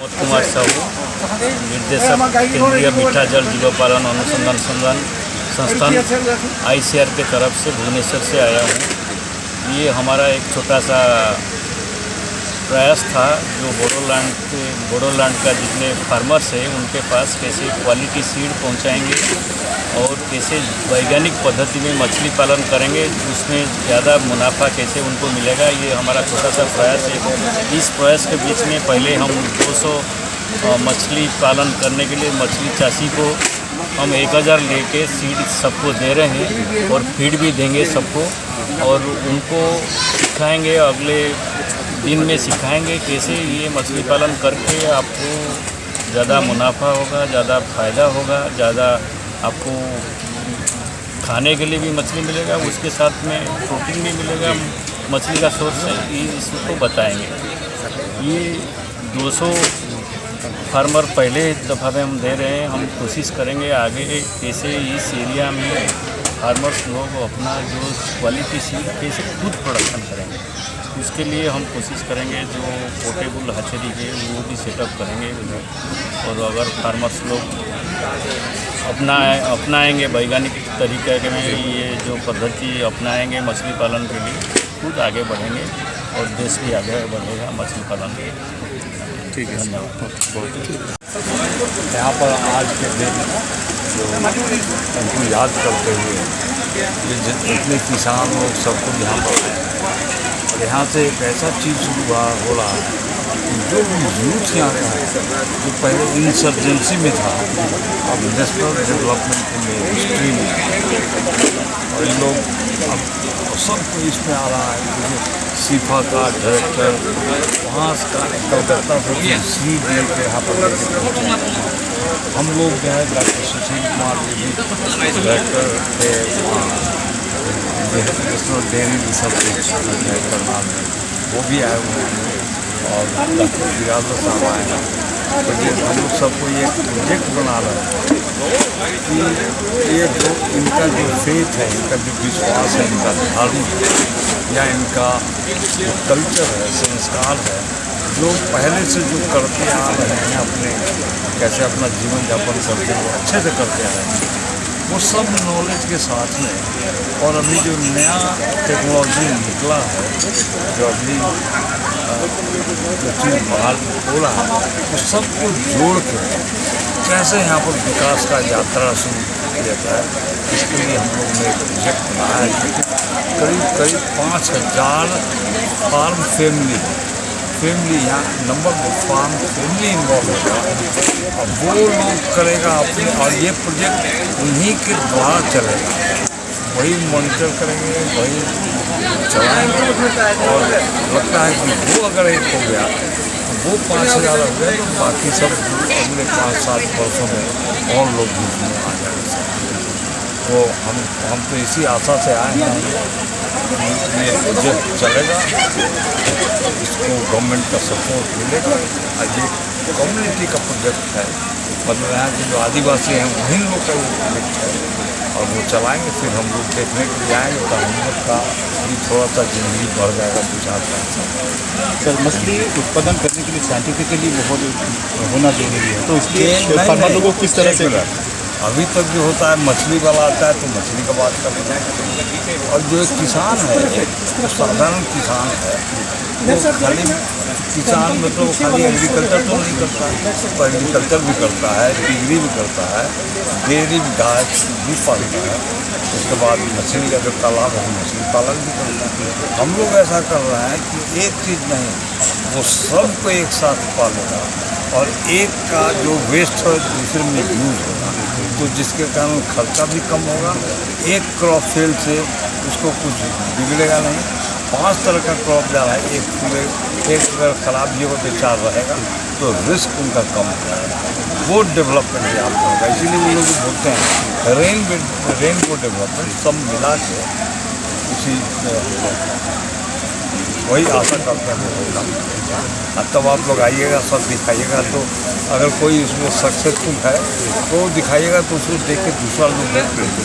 प्रमोद कुमार साहू, निर्देशक केंद्रीय मीठा जल जीवपालन अनुसंधान संस्थान ICAR के तरफ से भुवनेश्वर से आया हूँ। ये हमारा एक छोटा सा प्रयास था जो बोडोलैंड का जितने फार्मर्स हैं उनके पास कैसे क्वालिटी सीड पहुँचाएंगे और कैसे वैज्ञानिक पद्धति में मछली पालन करेंगे, उसमें ज़्यादा मुनाफा कैसे उनको मिलेगा, ये हमारा छोटा सा प्रयास है। इस प्रयास के बीच में पहले हम 200 मछली पालन करने के लिए मछली चासी को हम 1000 लेके सीड सबको दे रहे हैं और फीड भी देंगे सबको और उनको सिखाएंगे, अगले दिन में सिखाएंगे कैसे ये मछली पालन करके आपको ज़्यादा मुनाफा होगा, ज़्यादा फ़ायदा होगा, ज़्यादा आपको खाने के लिए भी मछली मिलेगा, उसके साथ में प्रोटीन भी मिलेगा, मछली का सोर्स है, ये इसको बताएंगे। ये 200 फार्मर पहले दफ़ा में हम दे रहे हैं। हम कोशिश करेंगे आगे कैसे इस एरिया में फार्मर्स लोग अपना जो क्वालिटी सीड कैसे खुद प्रोडक्शन करेंगे, उसके लिए हम कोशिश करेंगे। जो पोर्टेबल hatchery है वो भी सेटअप करेंगे और अगर फार्मर्स लोग अपनाएंगे वैज्ञानिक तरीके के में ये जो पद्धति अपनाएंगे मछली पालन के लिए, खुद आगे बढ़ेंगे और देश भी आगे बढ़ेगा मछली पालन के। ठीक है, धन्यवाद। यहाँ पर आज के दिन जो उनको याद करते हुए ये जितने किसान लोग सब कुछ यहाँ पर आए हैं और यहाँ से एक ऐसा चीज़ शुरू हो रहा है कि जो भी यूथ यहाँ का है जो पहले इंसर्जेंसी में था अब नेशनल डेवलपमेंट में स्ट्रीम और इन लोग अब सबको इसमें आ रहा है। जैसे सीफा का डायरेक्टर वहाँ का कलकत्ता से सीट लेकर यहाँ पर हम लोग जो है डॉक्टर सुशील कुमार जी भी डायरेक्टर थे वहाँ नेशनल डेयरी रिसर्च डायरेक्टर नाम है, वो भी आए हुए हैं और डॉक्टर बिरादर साहब आए हैं। तो ये हम लोग सबको ये प्रोजेक्ट बना रहे हैं कि ये जो इनका जो फेथ है, इनका जो विश्वास है, इनका धर्म या इनका जो कल्चर है, संस्कार है, जो पहले से जो करते आ रहे हैं, अपने कैसे अपना जीवन यापन करते हैं अच्छे से करते आ रहे हैं, वो सब नॉलेज के साथ में और अभी जो नया टेक्नोलॉजी निकला है, जो अभी जो चीज़ बाहर हो रहा है, उस सबको जोड़ के कैसे यहाँ पर विकास का यात्रा शुरू किया जाए, इसके लिए हम लोग ने एक प्रोजेक्ट बनाया है। करीब 5000 फार्म फैमिली यहाँ नंबर फार्म फैमिली इन्वॉल्व होगा और वो लोग करेगा अपने, और ये प्रोजेक्ट उन्हीं के द्वारा चलेगा, वही मॉनिटर करेंगे, वही चलाएंगे और लगता है कि वो अगर एक हो गया वो 5000 हो गए तो बाकी सब अगले 5-7 वर्षों में और लोग भी उसमें आ जाएंगे। तो हम तो इसी आशा से आए हैं ये प्रोजेक्ट चलेगा, इसको गवर्नमेंट का सपोर्ट मिलेगा और ये कम्युनिटी का प्रोजेक्ट है, मतलब यहाँ के जो आदिवासी हैं वही लोग का प्रोजेक्ट है और वो चलाएंगे। फिर हम लोग देखने के लिए आएंगे तो हम लोग का भी थोड़ा सा जिंदगी बढ़ जाएगा 2-4 पैसा। सर, मछली उत्पादन करने के लिए साइंटिफिकली बहुत होना जरूरी है, तो इसलिए फार्मर लोगों को किस तरह से अभी तक जो होता है मछली वाला आता है तो मछली का बात कर लेते हैं और जो एक किसान है वो साधारण किसान है, वो खाली किसान मतलब खाली एग्रीकल्चर तो नहीं करता है, तो एग्रीकल्चर भी करता है, डिग्री भी करता है, डेयरी भी गाय भी पालता है, उसके बाद मछली का जो तालाब है मछली पालन भी करता है। हम लोग ऐसा कर रहे हैं कि एक चीज़ नहीं, वो सबको एक साथ पालेगा और एक का जो वेस्ट है दूसरे में यूज होगा, तो जिसके कारण खर्चा भी कम होगा। एक क्रॉप फेल से उसको कुछ बिगड़ेगा नहीं। 5 तरह का क्रॉप जा रहा है, एक अगर ख़राब भी हो तो 4 रहेगा, तो रिस्क उनका कम हो जाएगा, वो डेवलपमेंट यहाँ पर होगा। इसीलिए वो लोग बोलते हैं रेनबो डेवलपमेंट, सब मिला के उसी वही आशा करते हैं होगा। तब आप लोग आइएगा, सब दिखाइएगा, तो अगर कोई उसमें सक्सेसफुल है तो दिखाइएगा, तो उसको देख के दूसरा लोग देख लेंगे।